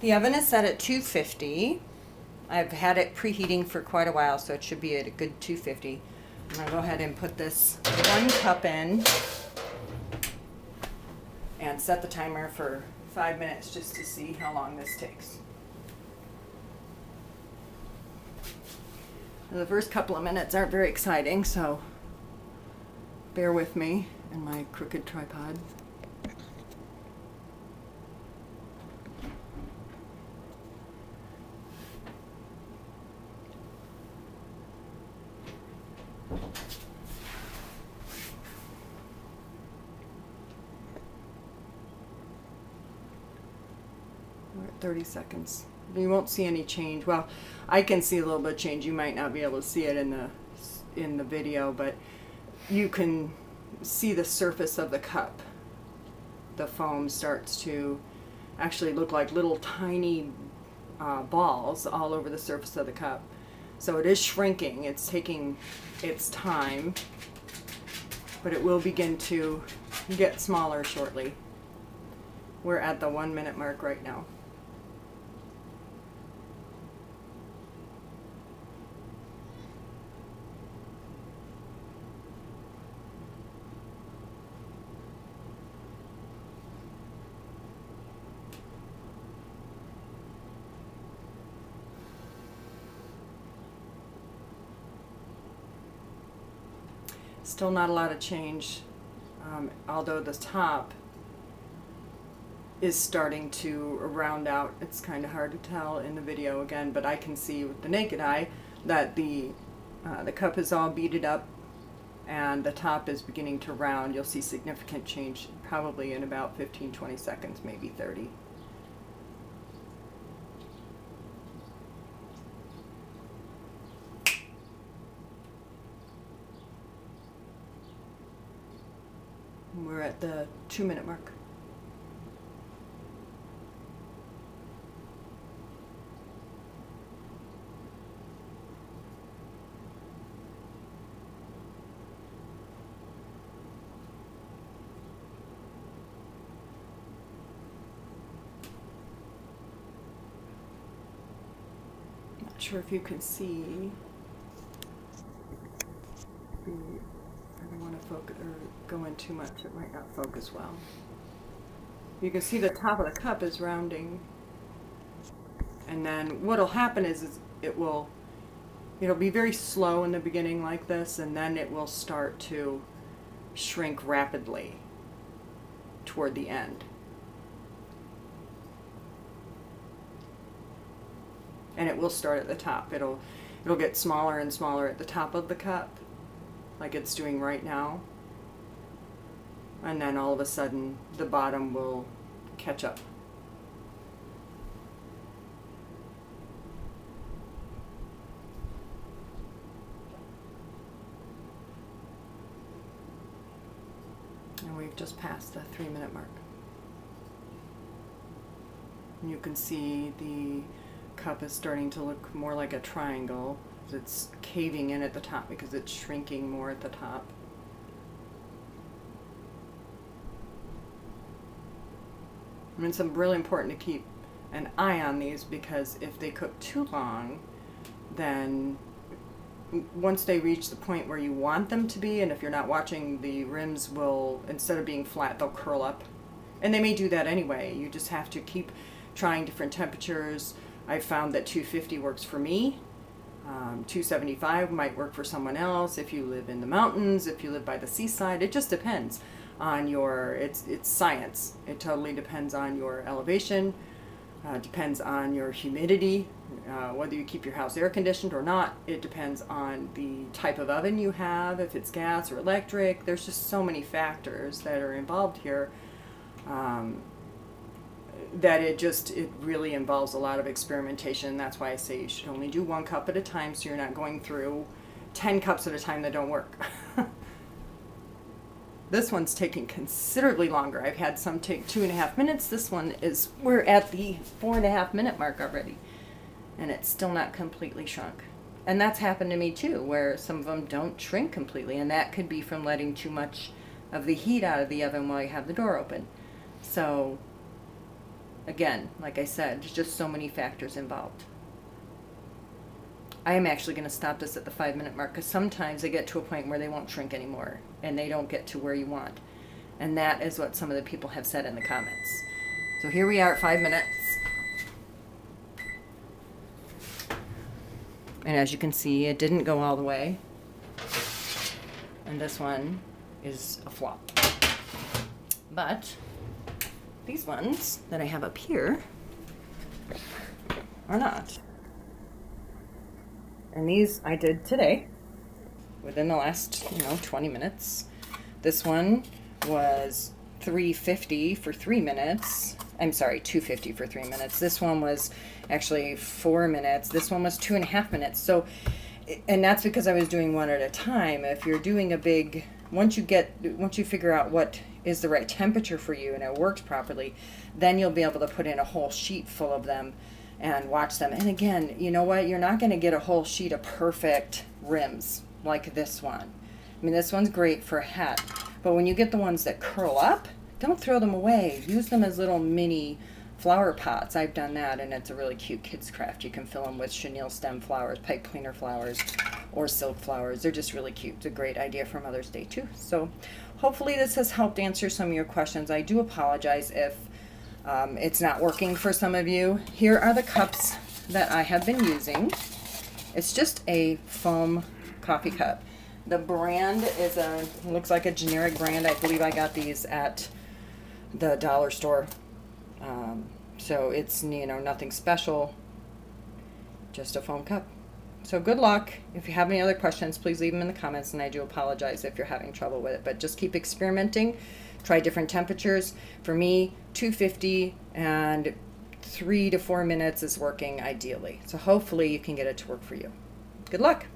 The oven is set at 250. I've had it preheating for quite a while, so it should be at a good 250. I'm going to go ahead and put this 1 cup in and set the timer for 5 minutes just to see how long this takes. The first couple of minutes aren't very exciting, so bear with me and my crooked tripod. We're at 30 seconds. You won't see any change. Well, I can see a little bit of change. You might not be able to see it in the video, but you can see the surface of the cup. The foam starts to actually look like little tiny balls all over the surface of the cup. So it is shrinking. It's taking its time, but it will begin to get smaller shortly. We're at the 1 minute mark right now. Still not a lot of change, although the top is starting to round out. It's kind of hard to tell in the video again, but I can see with the naked eye that the cup is all beaded up and the top is beginning to round. You'll see significant change probably in about 15-20 seconds, maybe 30. We're at the 2 minute mark. Not sure if you can see the, I don't want to focus or go in too much, it might not focus well. You can see the top of the cup is rounding, and then what'll happen is it'll be very slow in the beginning like this, and then it will start to shrink rapidly toward the end. And it will start at the top. It'll get smaller and smaller at the top of the cup, like it's doing right now. And then all of a sudden, the bottom will catch up. And we've just passed the 3 minute mark. And you can see the cup is starting to look more like a triangle. It's caving in at the top because it's shrinking more at the top. I mean, it's really important to keep an eye on these, because if they cook too long, then once they reach the point where you want them to be, and if you're not watching, the rims will, instead of being flat, they'll curl up. And they may do that anyway. You just have to keep trying different temperatures. I've found that 250 works for me. 275 might work for someone else. If you live in the mountains, if you live by the seaside, it just depends on your, it's science. It totally depends on your elevation, depends on your humidity, whether you keep your house air conditioned or not. It depends on the type of oven you have, if it's gas or electric. There's just so many factors that are involved here, that it really involves a lot of experimentation. That's why I say you should only do 1 cup at a time, so you're not going through 10 cups at a time that don't work. This one's taking considerably longer. I've had some take 2.5 minutes. This one we're at the 4.5 minute mark already, and it's still not completely shrunk. And that's happened to me too, where some of them don't shrink completely, and that could be from letting too much of the heat out of the oven while you have the door open. So again, like I said, there's just so many factors involved. I am actually going to stop this at the 5-minute mark because sometimes they get to a point where they won't shrink anymore and they don't get to where you want. And that is what some of the people have said in the comments. So here we are at 5 minutes. And as you can see, it didn't go all the way. And this one is a flop. But these ones that I have up here are not. And these I did today, within the last, 20 minutes. This one was $3.50 for 3 minutes. I'm sorry, $2.50 for 3 minutes. This one was actually 4 minutes. This one was 2.5 minutes. So, and that's because I was doing one at a time. If you're doing a big, once you figure out what is the right temperature for you and it works properly, then you'll be able to put in a whole sheet full of them and watch them. And again, you know what? You're not going to get a whole sheet of perfect rims like this one. I mean, this one's great for a hat. But when you get the ones that curl up, don't throw them away. Use them as little mini flower pots. I've done that, and it's a really cute kids craft. You can fill them with chenille stem flowers, pipe cleaner flowers, or silk flowers. They're just really cute. It's a great idea for Mother's Day, too. So hopefully this has helped answer some of your questions. I do apologize if it's not working for some of you. Here are the cups that I have been using. It's just a foam coffee cup. The brand is looks like a generic brand. I believe I got these at the dollar store. So it's, nothing special, just a foam cup. So good luck. If you have any other questions, please leave them in the comments, and I do apologize if you're having trouble with it, but just keep experimenting. Try different temperatures. For me, 250 and 3 to 4 minutes is working ideally. So hopefully you can get it to work for you. Good luck.